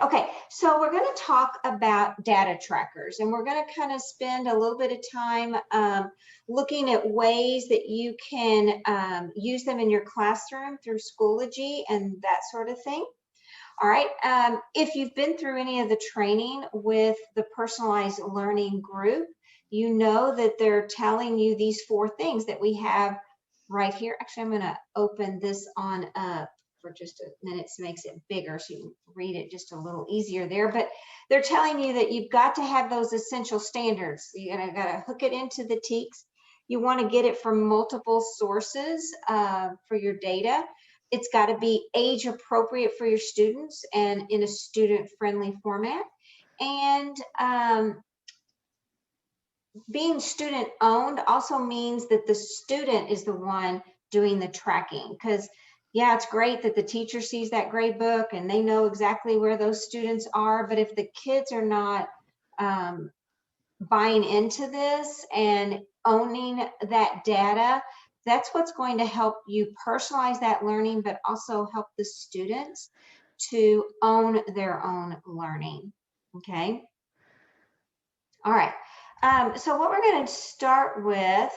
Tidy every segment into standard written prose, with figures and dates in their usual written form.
Okay, so we're going to talk about data trackers, and we're going to kind of spend a little bit of time looking at ways that you can use them in your classroom through Schoology and that sort of thing. All right, if you've been through any of the training with the personalized learning group, you know that they're telling you these 4 things that we have right here. Actually, I'm going to open this on up for just a minute, so it makes it bigger so you can read it just a little easier there. But they're telling you that you've got to have those essential standards. You're going to hook it into the TEKS. You want to get it from multiple sources for your data. It's got to be age appropriate for your students and in a student-friendly format. And being student owned also means that the student is the one doing the tracking, because yeah, it's great that the teacher sees that grade book and they know exactly where those students are, but if the kids are not buying into this and owning that data, that's what's going to help you personalize that learning, but also help the students to own their own learning. Okay. All right. So what we're going to start with,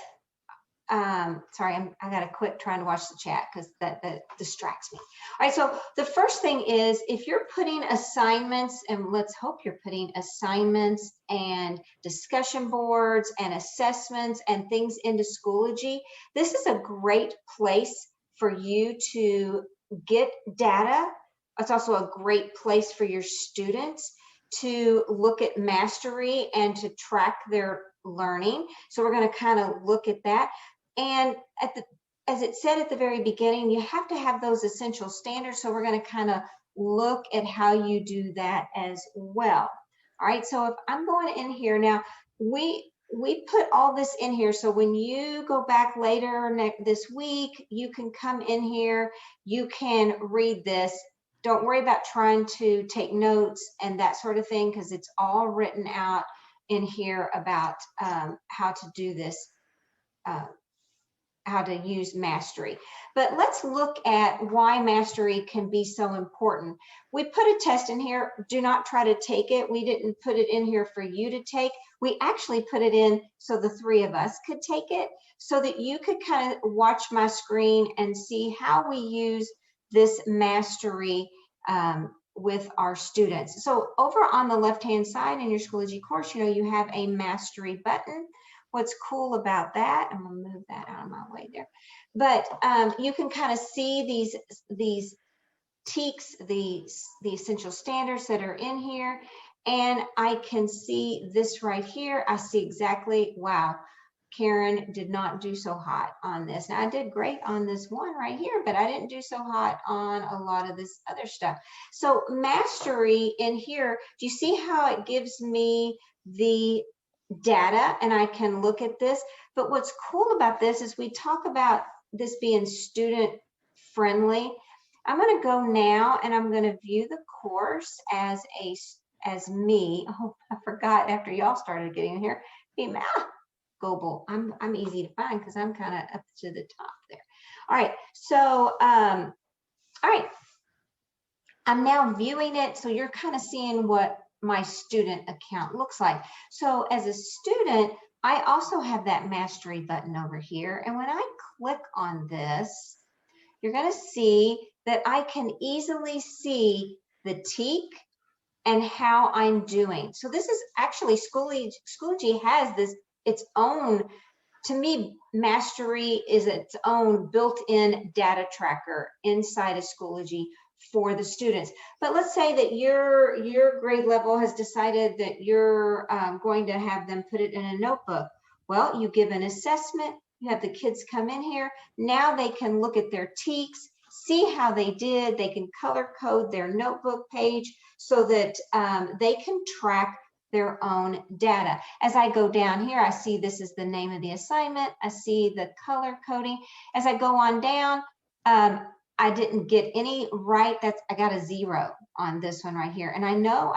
sorry, I got to quit trying to watch the chat because that distracts me. All right, so the first thing is if you're putting assignments, and let's hope you're putting assignments and discussion boards and assessments and things into Schoology, this is a great place for you to get data. It's also a great place for your students to look at mastery and to track their learning. So we're going to kind of look at that. And as it said at the very beginning, you have to have those essential standards. So we're going to kind of look at how you do that as well. All right, so if I'm going in here now, we put all this in here. So when you go back later this week, you can come in here, you can read this. Don't worry about trying to take notes and that sort of thing, because it's all written out in here about how to do this, how to use mastery. But let's look at why mastery can be so important. We put a test in here. Do not try to take it. We didn't put it in here for you to take. We actually put it in so the 3 of us could take it, so that you could kind of watch my screen and see how we use this mastery with our students. So over on the left-hand side in your Schoology course, you know, you have a mastery button. What's cool about that, I'm gonna move that out of my way there, but you can kind of see these TEKS, the essential standards that are in here, and I can see this right here. I see exactly, wow, Karen did not do so hot on this. Now I did great on this one right here, but I didn't do so hot on a lot of this other stuff. So mastery in here, do you see how it gives me the data and I can look at this? But what's cool about this is we talk about this being student friendly. I'm going to go now and I'm going to view the course as me. Oh, I forgot after y'all started getting here. Global. I'm easy to find because I'm kind of up to the top there. All right. So all right. I'm now viewing it. So you're kind of seeing what my student account looks like. So as a student, I also have that mastery button over here. And when I click on this, you're going to see that I can easily see the TEK and how I'm doing. So this is actually Schoology has this its own. To me, mastery is its own built-in data tracker inside of Schoology for the students. But let's say that your grade level has decided that you're going to have them put it in a notebook. Well, you give an assessment, you have the kids come in here. Now they can look at their TEKS, see how they did. They can color code their notebook page so that they can track their own data. As I go down here, I see this is the name of the assignment. I see the color coding. As I go on down, I didn't get any right. I got a 0 on this one right here. And I know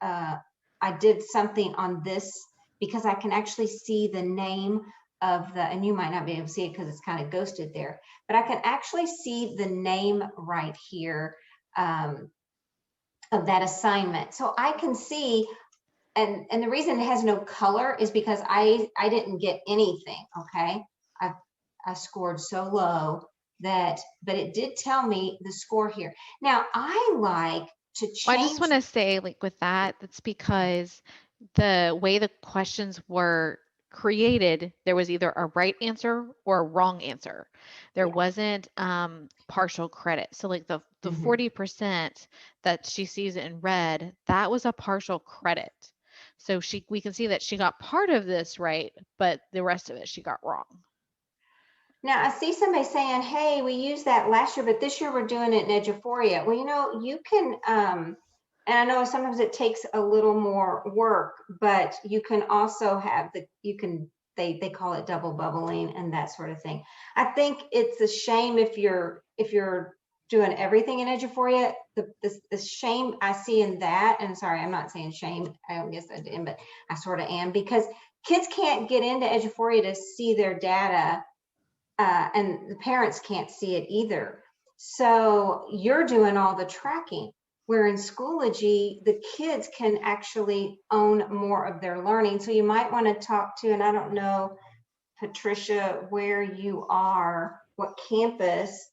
I did something on this because I can actually see the name of the, and you might not be able to see it because it's kind of ghosted there, but I can actually see the name right here of that assignment. So I can see, and the reason it has no color is because I didn't get anything, okay? I scored so low that, but it did tell me the score here. Now I like to Well, I just change. want to say, like with that, that's because the way the questions were created, there was either a right answer or a wrong answer. There Yeah. wasn't partial credit. So like the Mhm. 40% that she sees in red, that was a partial credit. So we can see that she got part of this right, but the rest of it she got wrong. Now I see somebody saying, hey, we used that last year, but this year we're doing it in Eduphoria. Well, you know, you can, and I know sometimes it takes a little more work, but you can also have they call it double bubbling and that sort of thing. I think it's a shame if you're doing everything in Eduphoria. The shame I see in that, and sorry, I'm not saying shame, I don't guess I didn't, but I sort of am, because kids can't get into Eduphoria to see their data, and the parents can't see it either. So you're doing all the tracking, where in Schoology, the kids can actually own more of their learning. So you might want to talk to, and I don't know, Patricia, where you are, what campus,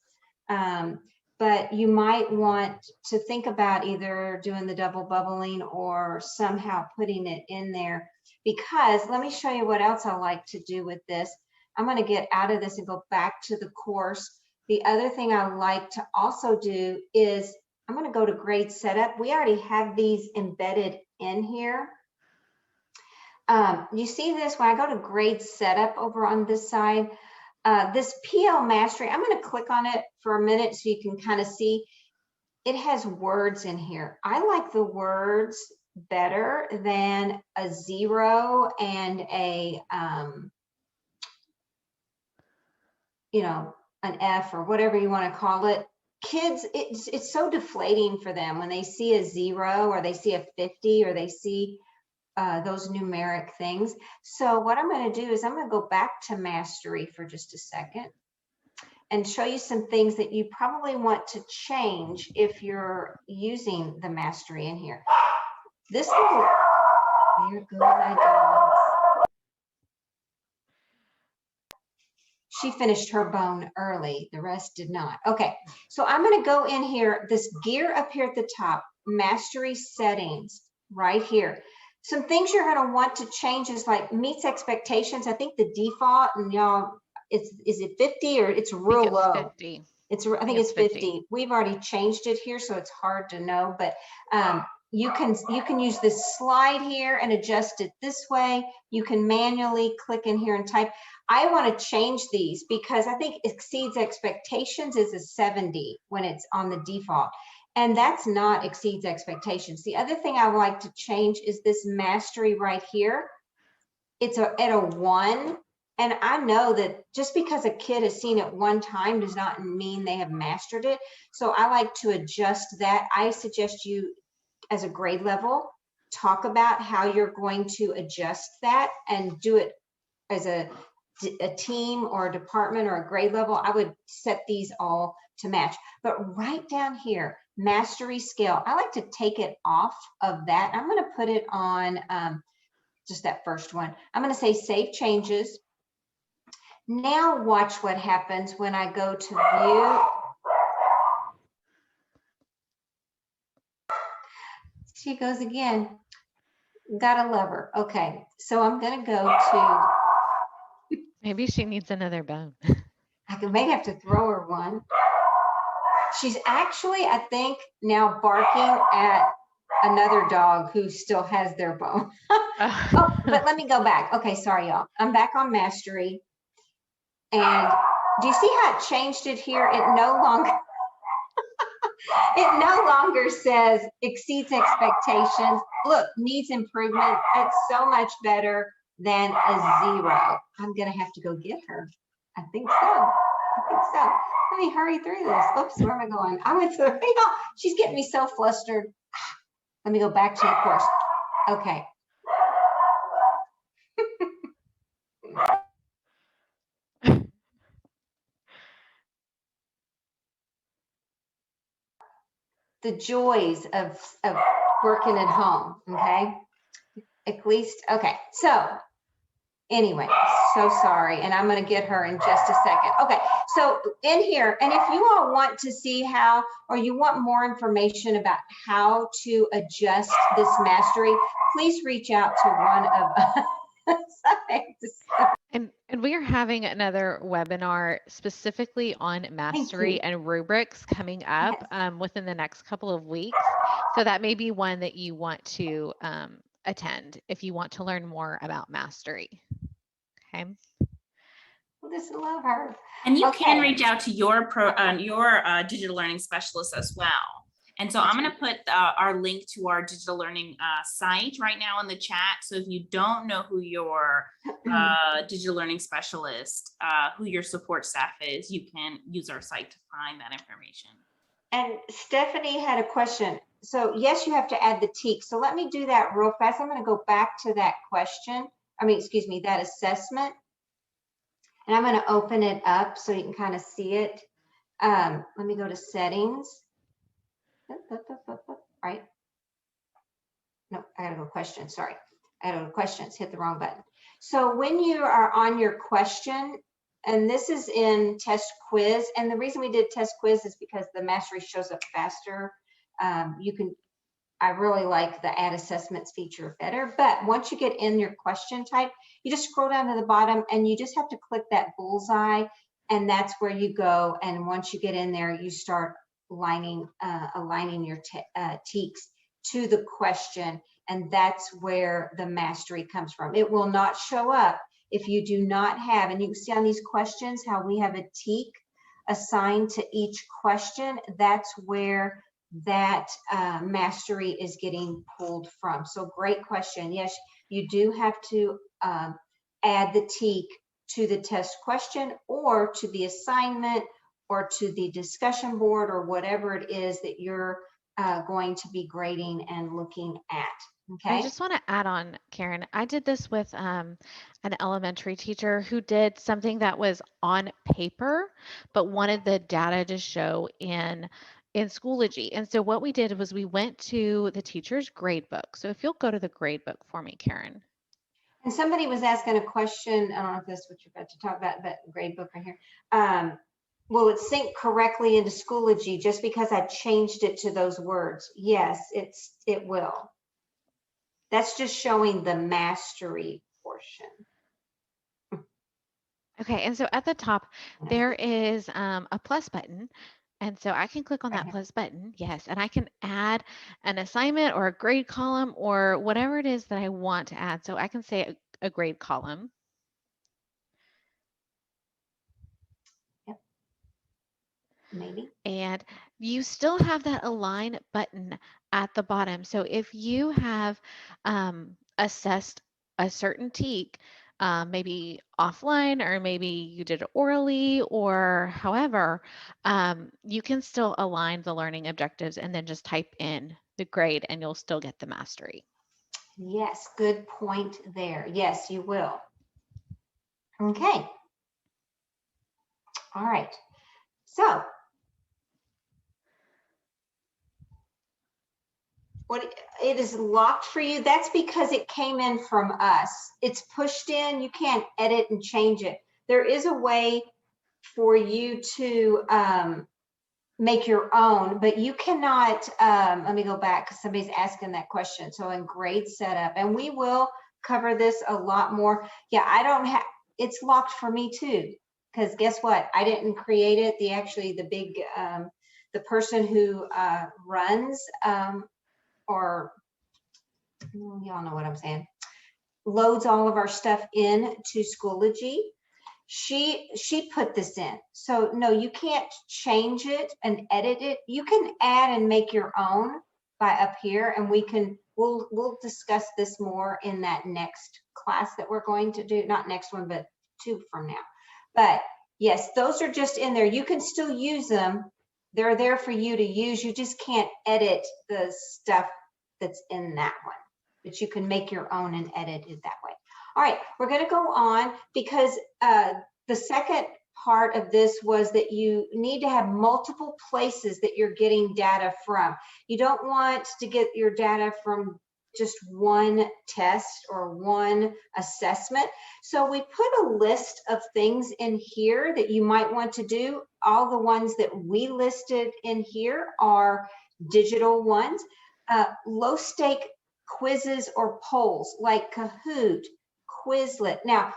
um, but you might want to think about either doing the double bubbling or somehow putting it in there. Because let me show you what else I like to do with this. I'm going to get out of this and go back to the course. The other thing I like to also do is I'm going to go to grade setup. We already have these embedded in here. You see this when I go to grade setup over on this side, this PL Mastery, I'm going to click on it for a minute so you can kind of see. It has words in here. I like the words better than a 0 and a, you know, an F or whatever you want to call it. Kids, it's so deflating for them when they see a 0 or they see a 50 or they see those numeric things. So what I'm going to do is I'm going to go back to mastery for just a second and show you some things that you probably want to change if you're using the mastery in here. This will, there go my dogs. She finished her bone early, the rest did not. Okay, so I'm going to go in here, this gear up here at the top, mastery settings, right here. Some things you're going to want to change is like meets expectations. I think the default, and y'all, is it 50 or it's I think real it's low? 50. I think it's 50. We've already changed it here, so it's hard to know, but you can use this slide here and adjust it this way. You can manually click in here and type. I want to change these because I think exceeds expectations is a 70 when it's on the default. And that's not exceeds expectations. The other thing I would like to change is this mastery right here. It's at a 1. And I know that just because a kid has seen it one time does not mean they have mastered it. So I like to adjust that. I suggest you, as a grade level, talk about how you're going to adjust that and do it as a team or a department or a grade level. I would set these all to match. But right down here, mastery scale, I like to take it off of that. I'm going to put it on just that first one. I'm going to say save changes. Now watch what happens when I go to view. She goes again. Got a lever. Okay, so I'm going to go to. Maybe she needs another bone. I may have to throw her one. She's actually, I think, now barking at another dog who still has their bone. Oh, but let me go back. Okay, sorry, y'all. I'm back on mastery. And do you see how it changed it here? It no longer says exceeds expectations. Look, needs improvement. It's so much better than a 0. I'm gonna have to go get her. I think so. I think so. Let me hurry through this. Oops, where am I going? I went through. She's getting me so flustered. Let me go back to the course. Okay. the joys of working at home, okay? At least, okay, so anyway, so sorry, and I'm going to get her in just a second. Okay, so in here, and if you all want to see how, or you want more information about how to adjust this mastery, please reach out to one of us. And we are having another webinar specifically on mastery and rubrics coming up within the next couple of weeks. So that may be one that you want to attend if you want to learn more about mastery. Okay. We'll just love her. And you can reach out to your digital learning specialist as well. And so I'm going to put our link to our digital learning site right now in the chat. So if you don't know who your digital learning specialist, who your support staff is, you can use our site to find that information. And Stephanie had a question. So yes, you have to add the TEAC. So let me do that real fast. I'm going to go back to that question. Excuse me, that assessment. And I'm going to open it up so you can kind of see it. Let me go to settings. Right. No, I gotta go questions. Sorry. I gotta go questions, hit the wrong button. So when you are on your question, and this is in test quiz, and the reason we did test quiz is because the mastery shows up faster. I really like the add assessments feature better, but once you get in your question type, you just scroll down to the bottom and you just have to click that bullseye, and that's where you go. And once you get in there, you start aligning your TEACs to the question, and that's where the mastery comes from. It will not show up if you do not have, and you can see on these questions how we have a TEAC assigned to each question. That's where that mastery is getting pulled from. So great question. Yes, you do have to add the TEAC to the test question or to the assignment or to the discussion board or whatever it is that you're going to be grading and looking at. Okay. I just want to add on, Karen, I did this with an elementary teacher who did something that was on paper, but wanted the data to show in Schoology. And so what we did was we went to the teacher's gradebook. So if you'll go to the gradebook for me, Karen. And somebody was asking a question, I don't know if that's what you're about to talk about, but gradebook right here. Will it sync correctly into Schoology just because I changed it to those words? Yes, it will. That's just showing the mastery portion. Okay, and so at the top, there is a plus button. And so I can click on that plus button, yes, and I can add an assignment or a grade column or whatever it is that I want to add. So I can say a grade column. Maybe. And you still have that align button at the bottom. So if you have assessed a certain TEAC, maybe offline, or maybe you did it orally, or however, you can still align the learning objectives and then just type in the grade and you'll still get the mastery. Yes, good point there. Yes, you will. Okay. All right. So it is locked for you. That's because it came in from us. It's pushed in. You can't edit and change it. There is a way for you to make your own, but you cannot. Let me go back because somebody's asking that question. So in grade setup, and we will cover this a lot more. Yeah, I don't have. It's locked for me too, because guess what? I didn't create it. The person who runs. Or y'all know what I'm saying, loads all of our stuff in to Schoology. She put this in. So no, you can't change it and edit it. You can add and make your own by up here, and we'll discuss this more in that next class that we're going to do, not next one, but 2 from now. But yes, those are just in there. You can still use them. They're there for you to use. You just can't edit the stuff that's in that one, but you can make your own and edit it that way. All right, we're going to go on because the second part of this was that you need to have multiple places that you're getting data from. You don't want to get your data from just one test or one assessment. So we put a list of things in here that you might want to do. All the ones that we listed in here are digital ones. Low stake quizzes or polls like Kahoot, Quizlet. Now,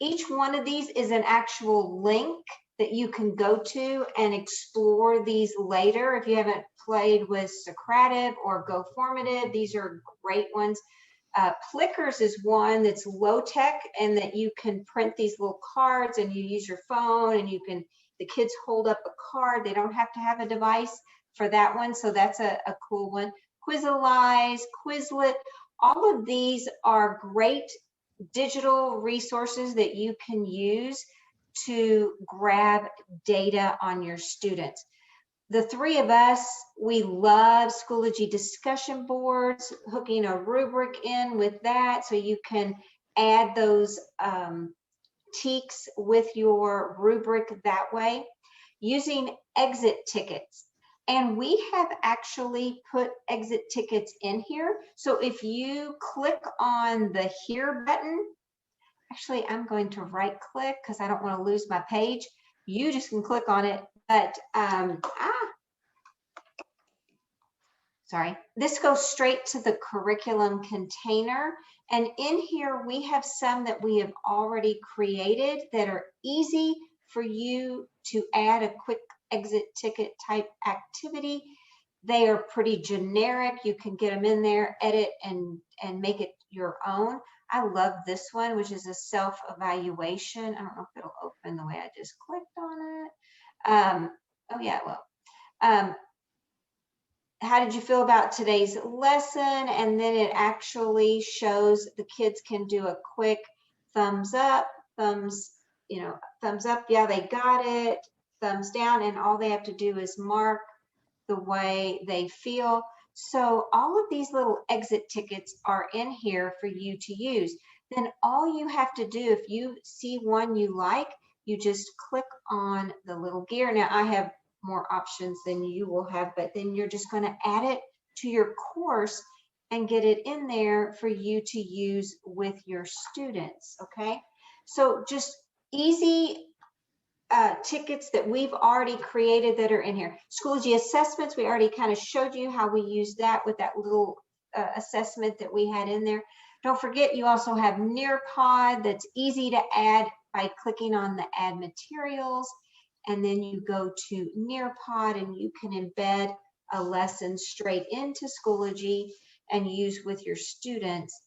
each one of these is an actual link that you can go to and explore these later. If you haven't played with Socrative or GoFormative, these are great ones. Plickers is one that's low tech and that you can print these little cards and you use your phone and you can, the kids hold up a card. They don't have to have a device for that one. So that's a cool one. Quizalize, Quizlet, all of these are great digital resources that you can use to grab data on your students. The three of us, we love Schoology discussion boards, hooking a rubric in with that so you can add those TEKs with your rubric that way. Using exit tickets. And we have actually put exit tickets in here. So if you click on the Here button, actually, I'm going to right click because I don't want to lose my page. You just can click on it, but sorry. This goes straight to the curriculum container. And in here, we have some that we have already created that are easy for you to add a quick exit ticket type activity. They are pretty generic. You can get them in there, edit, and make it your own. I love this one, which is a self-evaluation. I don't know if it'll open the way I just clicked on it. Oh yeah, well. How did you feel about today's lesson? And then it actually shows the kids can do a quick thumbs up, thumbs up, yeah, they got it, thumbs down, and all they have to do is mark the way they feel. So all of these little exit tickets are in here for you to use. Then all you have to do, if you see one you like, you just click on the little gear. Now I have more options than you will have, but then you're just going to add it to your course and get it in there for you to use with your students. Okay, so just easy tickets that we've already created that are in here. Schoology assessments, we already kind of showed you how we use that with that little assessment that we had in there. Don't forget, you also have Nearpod that's easy to add by clicking on the add materials. And then you go to Nearpod and you can embed a lesson straight into Schoology and use with your students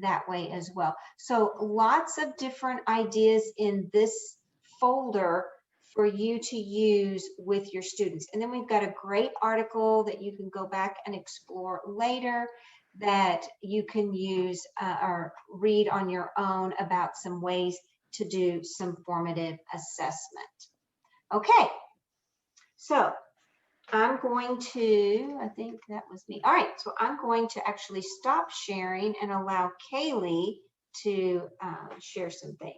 that way as well. So lots of different ideas in this folder for you to use with your students. And then we've got a great article that you can go back and explore later that you can use or read on your own about some ways to do some formative assessment. Okay, so I'm going to, I think that was me. All right, so I'm going to actually stop sharing and allow Kaylee to share some things.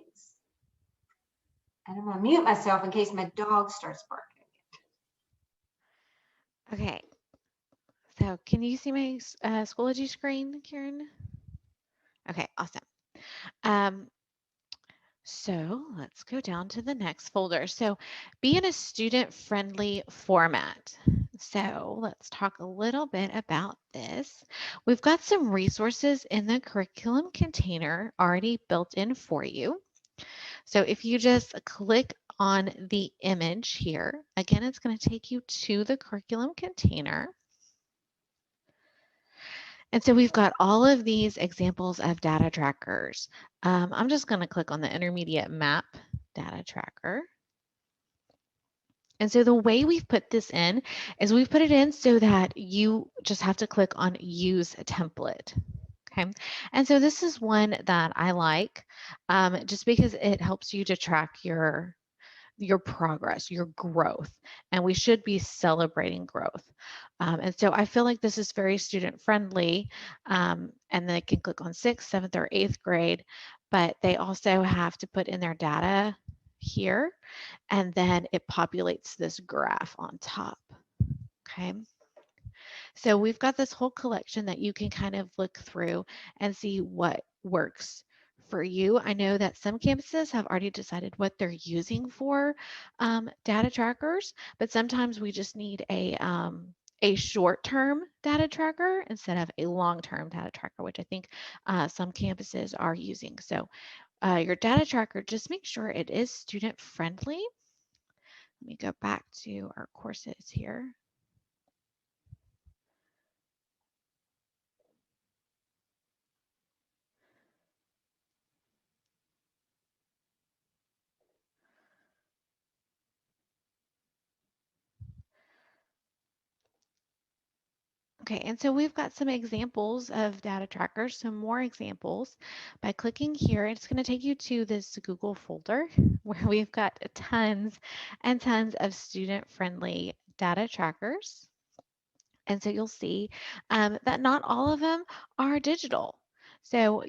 And I'm gonna mute myself in case my dog starts barking. Okay, so can you see my Schoology screen, Karen? Okay, awesome. So let's go down to the next folder. So be in a student-friendly format. So let's talk a little bit about this. We've got some resources in the curriculum container already built in for you. So if you just click on the image here, again, it's going to take you to the curriculum container. And so we've got all of these examples of data trackers. I'm just going to click on the intermediate map data tracker. And so the way we've put this in is we've put it in so that you just have to click on use a template. Okay. And so this is one that I like just because it helps you to track your progress, your growth, and we should be celebrating growth. And so I feel like this is very student friendly, and they can click on 6th, 7th, or 8th grade, but they also have to put in their data here, and then it populates this graph on top. Okay. So we've got this whole collection that you can kind of look through and see what works for you. I know that some campuses have already decided what they're using for data trackers, but sometimes we just need a short-term data tracker instead of a long-term data tracker, which I think some campuses are using. So your data tracker, just make sure it is student friendly. Let me go back to our courses here. Okay, and so we've got some examples of data trackers, some more examples. By clicking here, it's going to take you to this Google folder where we've got tons and tons of student-friendly data trackers. And so you'll see that not all of them are digital. So,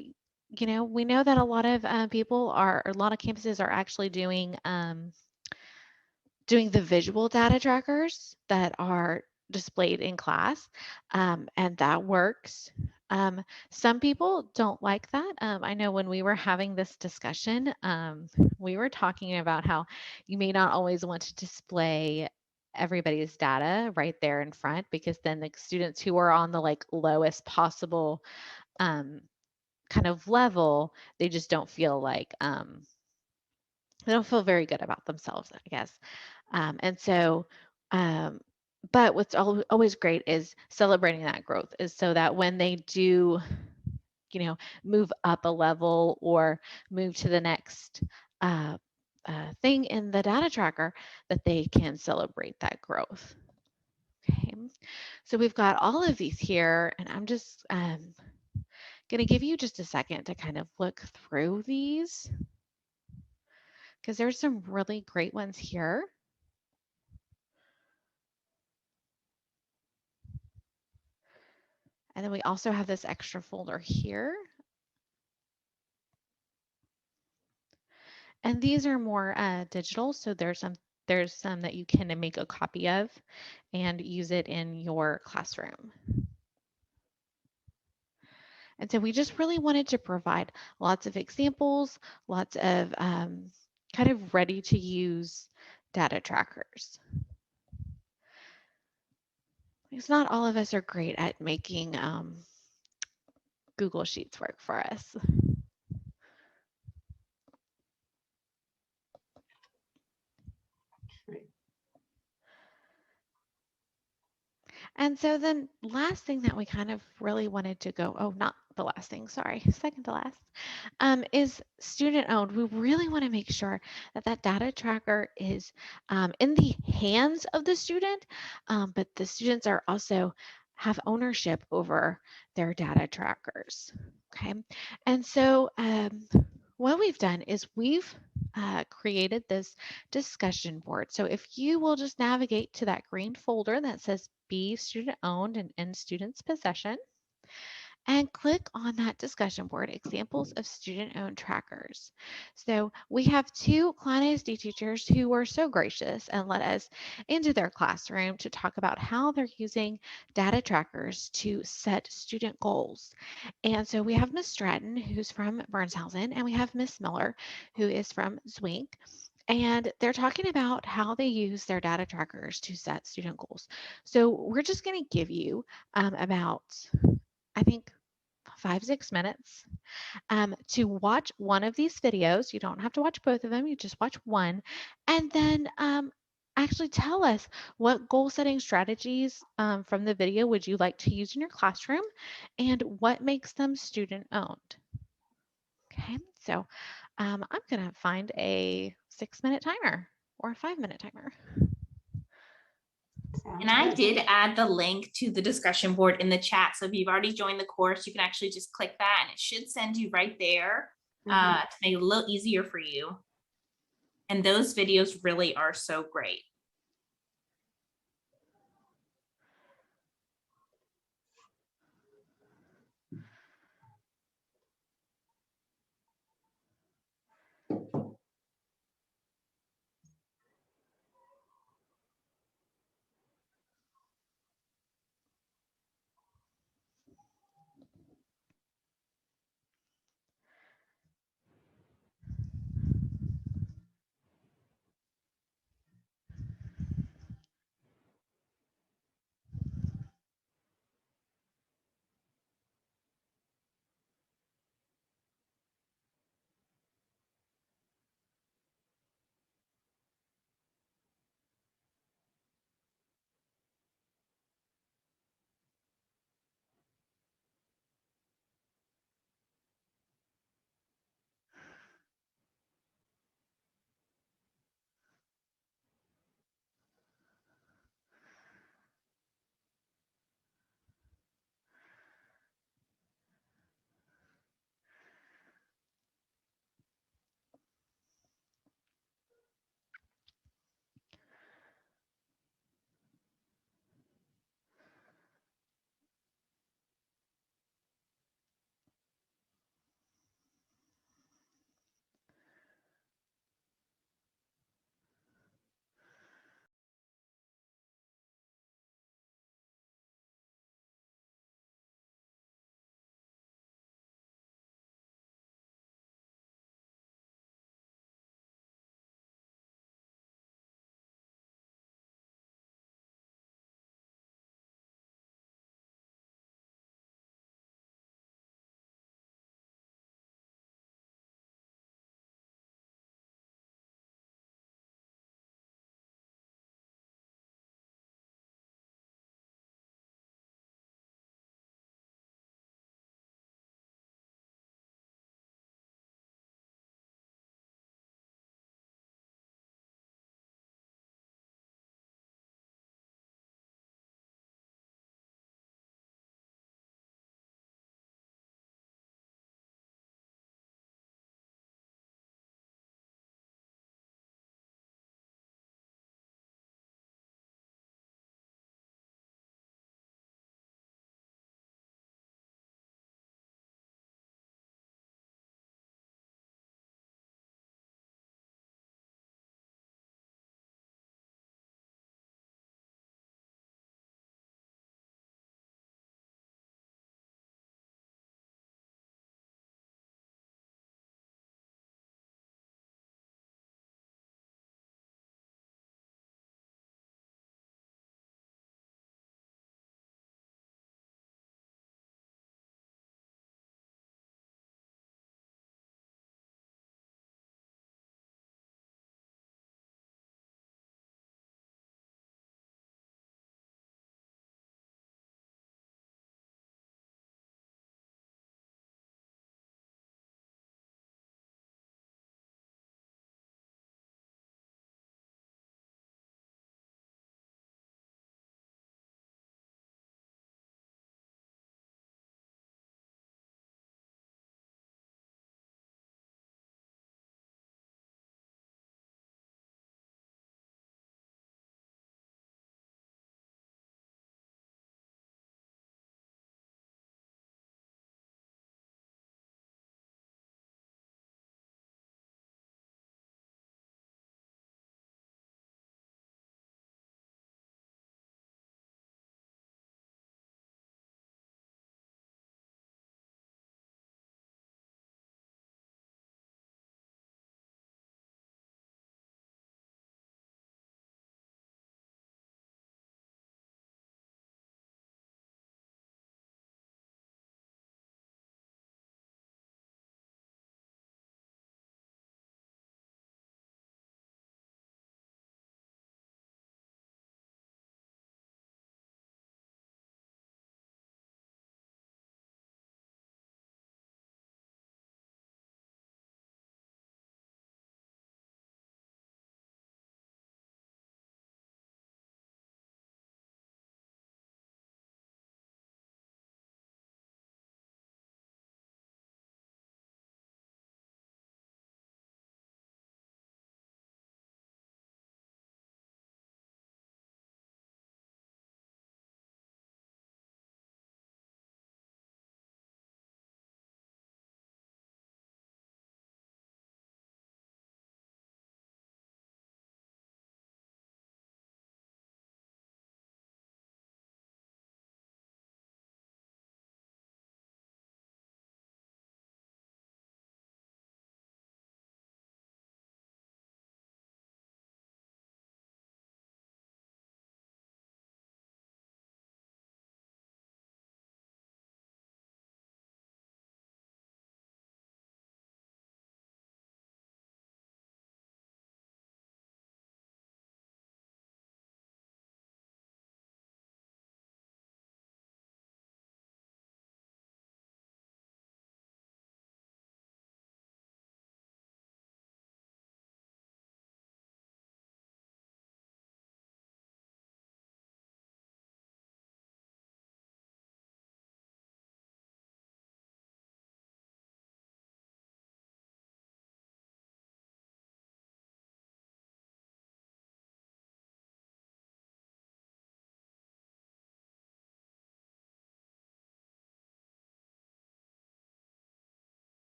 you know, we know that a lot of people are, or a lot of campuses are actually doing the visual data trackers that are displayed in class, and that works. Some people don't like that. I know when we were having this discussion, we were talking about how you may not always want to display everybody's data right there in front, because then the students who are on the like lowest possible um, kind of level, they just don't feel like they don't feel very good about themselves, I guess. And so, um, but what's always great is celebrating that growth, is so that when they do, you know, move up a level or move to the next thing in the data tracker, that they can celebrate that growth. Okay, so we've got all of these here, and I'm just going to give you just a second to kind of look through these, because there's some really great ones here. And then we also have this extra folder here. And these are more digital, so there's some that you can make a copy of and use it in your classroom. And so we just really wanted to provide lots of examples, lots of kind of ready to use data trackers. Because not all of us are great at making Google Sheets work for us. And so then last thing that we kind of really wanted to go, oh, not the last thing, sorry, second to last, is student owned. We really want to make sure that that data tracker is in the hands of the student, but the students are also have ownership over their data trackers. Okay, and so what we've done is we've created this discussion board. So if you will just navigate to that green folder that says Be Student Owned and in Students' Possession, and click on that discussion board, examples of student-owned trackers. So we have two Klein ISD teachers who were so gracious and let us into their classroom to talk about how they're using data trackers to set student goals. And so we have Miss Stratton, who's from Burnshausen, and we have Miss Miller, who is from Zwink. And they're talking about how they use their data trackers to set student goals. So we're just going to give you about, I think, 5-6 minutes to watch one of these videos. You don't have to watch both of them, you just watch one. And then actually tell us what goal setting strategies from the video would you like to use in your classroom and what makes them student owned. Okay, so I'm going to find a 6-minute timer or a 5-minute timer. And I did add the link to the discussion board in the chat. So if you've already joined the course, you can actually just click that and it should send you right there to make it a little easier for you. And those videos really are so great.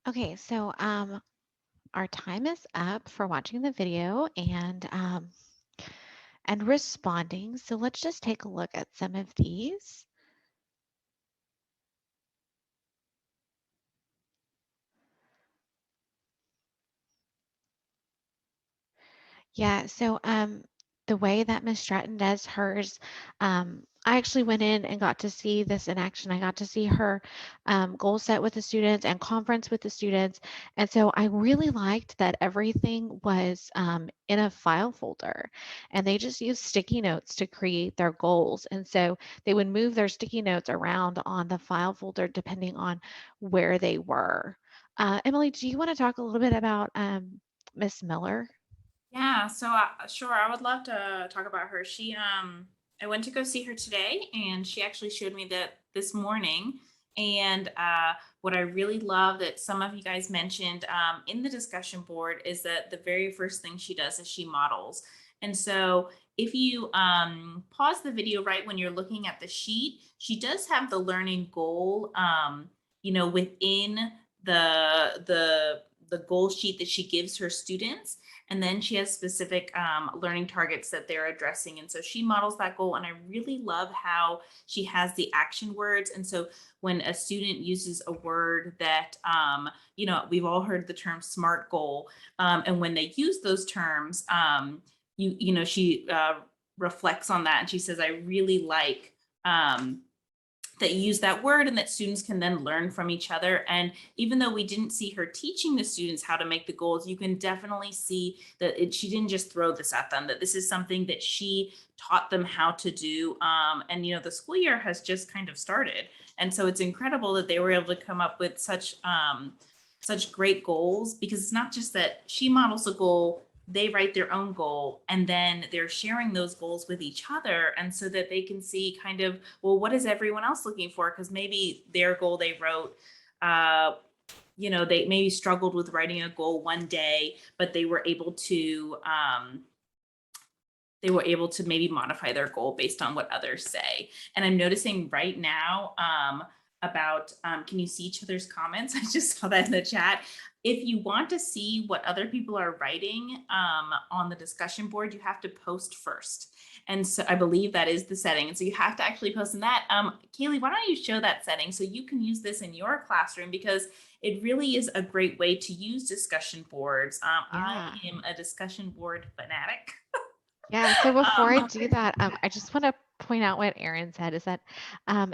Okay, so our time is up for watching the video and responding. So let's just take a look at some of these. Yeah, so the way that Miss Stratton does hers, I actually went in and got to see this in action. I got to see her goal set with the students and conference with the students. And so I really liked that everything was in a file folder, and they just used sticky notes to create their goals. And so they would move their sticky notes around on the file folder depending on where they were. Emily, do you want to talk a little bit about Miss Miller? Yeah, so sure, I would love to talk about her. I went to go see her today, and she actually showed me that this morning. And what I really love that some of you guys mentioned in the discussion board is that the very first thing she does is she models. And so if you pause the video right when you're looking at the sheet, she does have the learning goal, within the goal sheet that she gives her students. And then she has specific learning targets that they're addressing. And so she models that goal. And I really love how she has the action words. And so when a student uses a word that, we've all heard the term SMART goal. And when they use those terms, she reflects on that. And she says, I really like that use that word and that students can then learn from each other. And even though we didn't see her teaching the students how to make the goals, you can definitely see that she didn't just throw this at them, that this is something that she taught them how to do. And the school year has just kind of started. And so it's incredible that they were able to come up with such great goals, because it's not just that she models a goal, they write their own goal, and then they're sharing those goals with each other, and so that they can see kind of, well, what is everyone else looking for? Because maybe their goal they wrote, they maybe struggled with writing a goal one day, but they were able to maybe modify their goal based on what others say. And I'm noticing right now can you see each other's comments? I just saw that in the chat. If you want to see what other people are writing on the discussion board, you have to post first. And so I believe that is the setting. And so you have to actually post in that. Kaylee, why don't you show that setting so you can use this in your classroom, because it really is a great way to use discussion boards. I am a discussion board fanatic. Yeah, so before I do that, I just want to point out what Erin said is that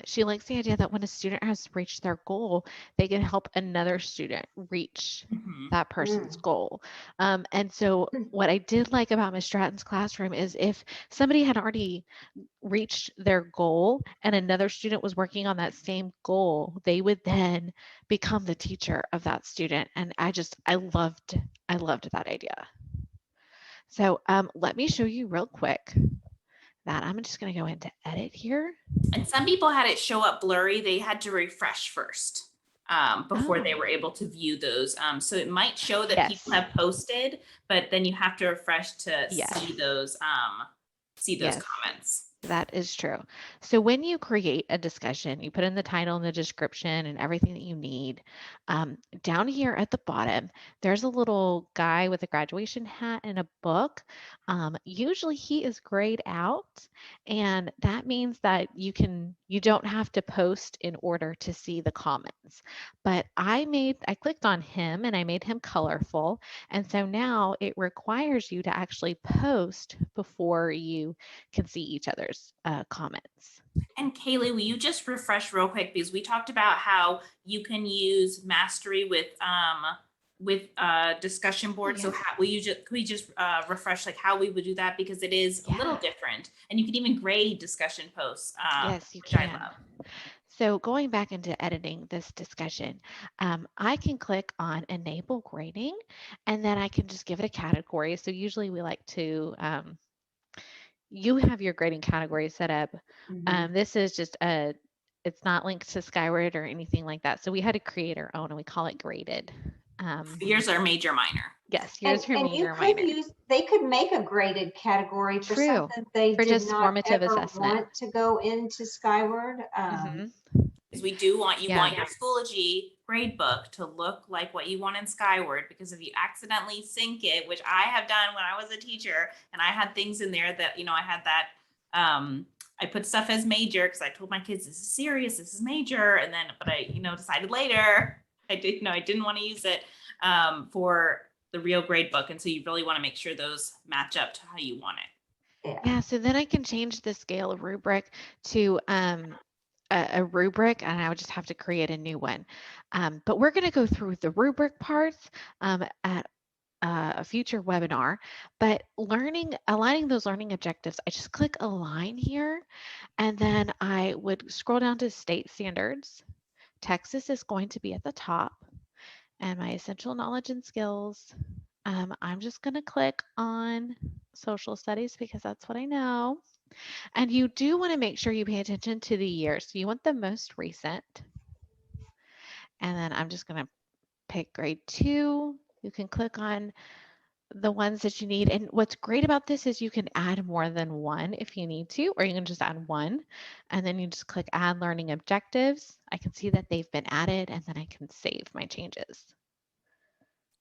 she likes the idea that when a student has reached their goal, they can help another student reach that person's goal. And so what I did like about Miss Stratton's classroom is if somebody had already reached their goal and another student was working on that same goal, they would then become the teacher of that student. And I loved that idea. So let me show you real quick that I'm just going to go into edit here. And some people had it show up blurry. They had to refresh first before they were able to view those. So it might show that people have posted, but then you have to refresh to see those comments. That is true. So when you create a discussion, you put in the title and the description and everything that you need. Down here at the bottom, there's a little guy with a graduation hat and a book. Usually he is grayed out, and that means that you don't have to post in order to see the comments. But I clicked on him and I made him colorful. And so now it requires you to actually post before you can see each other's comments. And Kaylee, will you just refresh real quick, because we talked about how you can use Mastery with discussion board. So could we just refresh like how we would do that, because it is a little different, and you can even grade discussion posts. Yes, you can. So going back into editing this discussion, I can click on enable grading, and then I can just give it a category. So usually we like to, you have your grading category set up. This is just it's not linked to Skyward or anything like that. So we had to create our own, and we call it graded. Yours are major, minor. Yes, yours are major, minor. They could make a graded category for something they did not ever want to go into Skyward. we do want, you Yeah. want your Schoology gradebook to look like what you want in Skyward, because if you accidentally sync it, which I have done when I was a teacher, and I had things in there that, I had that, I put stuff as major because I told my kids, this is serious, this is major. And then, but I, decided later I didn't want to use it for the real gradebook. And so you really want to make sure those match up to how you want it. Yeah, so then I can change the scale rubric to a rubric, and I would just have to create a new one. But we're going to go through the rubric parts at a future webinar. But aligning those learning objectives, I just click align here, and then I would scroll down to state standards. Texas is going to be at the top, and my essential knowledge and skills. I'm just going to click on social studies because that's what I know. And you do want to make sure you pay attention to the year. So you want the most recent. And then I'm just going to pick grade 2. You can click on the ones that you need. And what's great about this is you can add more than one if you need to, or you can just add one. And then you just click add learning objectives. I can see that they've been added, and then I can save my changes.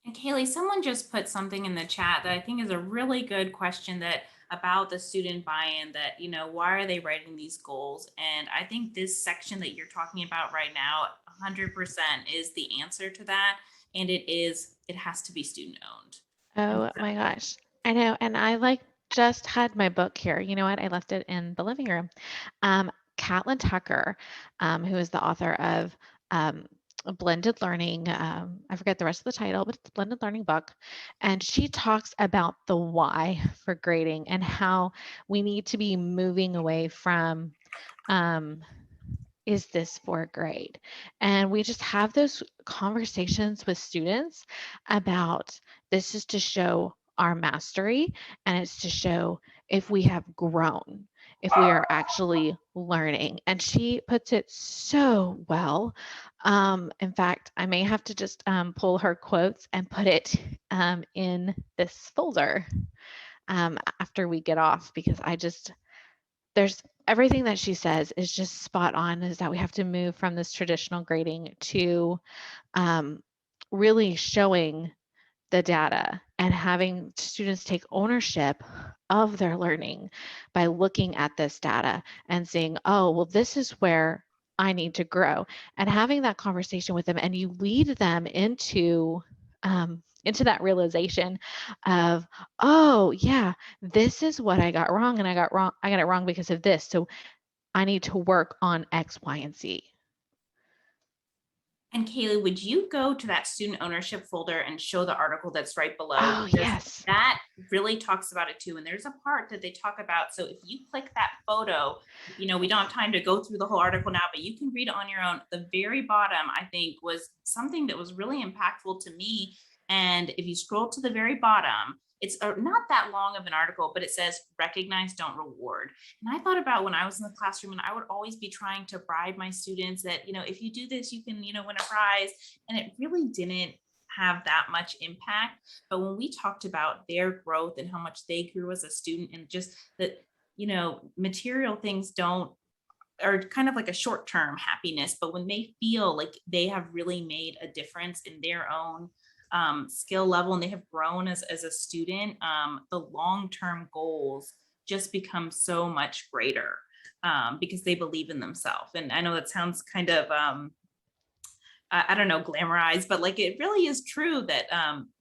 And Kaylee, someone just put something in the chat that I think is a really good question about the student buy-in, that, why are they writing these goals? And I think this section that you're talking about right now, 100% is the answer to that. And it has to be student owned. Oh my gosh. I know. And I just had my book here. You know what? I left it in the living room. Catlin Tucker, who is the author of Blended Learning. I forget the rest of the title, but it's a blended learning book. And she talks about the why for grading and how we need to be moving away from is this for a grade? And we just have those conversations with students about this is to show our mastery, and it's to show if we have grown, if we are actually learning. And she puts it so well. In fact, I may have to just pull her quotes and put it in this folder after we get off, because there's everything that she says is just spot on, is that we have to move from this traditional grading to really showing the data and having students take ownership of their learning by looking at this data and saying, oh, well, this is where I need to grow, and having that conversation with them. And you lead them into that realization of, oh yeah, this is what I got wrong, and I got it wrong because of this. So I need to work on X, Y, and Z. And Kaylee, would you go to that student ownership folder and show the article that's right below? Oh, yes. That really talks about it too. And there's a part that they talk about. So if you click that photo, we don't have time to go through the whole article now, but you can read it on your own. The very bottom, I think, was something that was really impactful to me. And if you scroll to the very bottom, it's not that long of an article, but it says recognize, don't reward. And I thought about when I was in the classroom, and I would always be trying to bribe my students that, if you do this, you can, win a prize. And it really didn't have that much impact. But when we talked about their growth and how much they grew as a student, and just that, material things are kind of like a short-term happiness, but when they feel like they have really made a difference in their own skill level, and they have grown as a student, the long-term goals just become so much greater because they believe in themselves. And I know that sounds kind of, I don't know, glamorized, but like it really is true that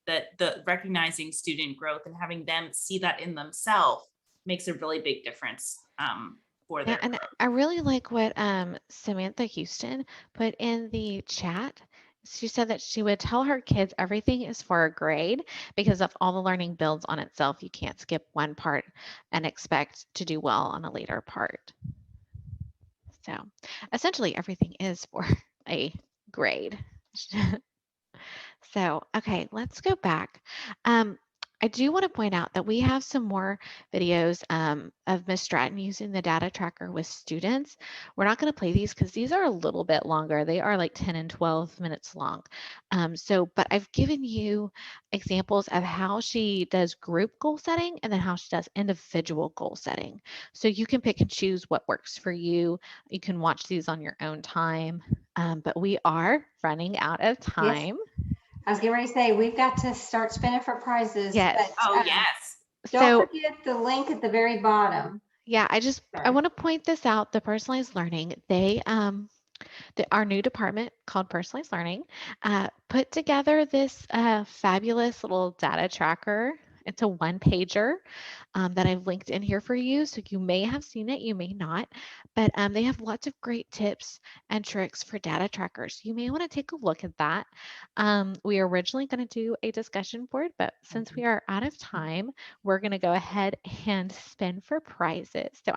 that the recognizing student growth and having them see that in themselves makes a really big difference for their and growth. I really like what Samantha Houston put in the chat. She said that she would tell her kids everything is for a grade, because if all the learning builds on itself, you can't skip one part and expect to do well on a later part. So essentially everything is for a grade. So, okay, let's go back. I do want to point out that we have some more videos of Miss Stratton using the data tracker with students. We're not going to play these because these are a little bit longer. They are like 10 and 12 minutes long. But I've given you examples of how she does group goal setting and then how she does individual goal setting. So you can pick and choose what works for you. You can watch these on your own time. But we are running out of Yes. time. I was getting ready to say, we've got to start spinning for prizes, Yes. but Oh, yes. don't So forget the link at the very bottom. yeah, I Sorry. want to point this out. The personalized learning, our new department called personalized learning, put together this fabulous little data tracker. It's a one pager that I've linked in here for you. So you may have seen it, you may not, but they have lots of great tips and tricks for data trackers. You may want to take a look at that. We are originally going to do a discussion board, but since we are out of time, we're going to go ahead and spin for prizes. So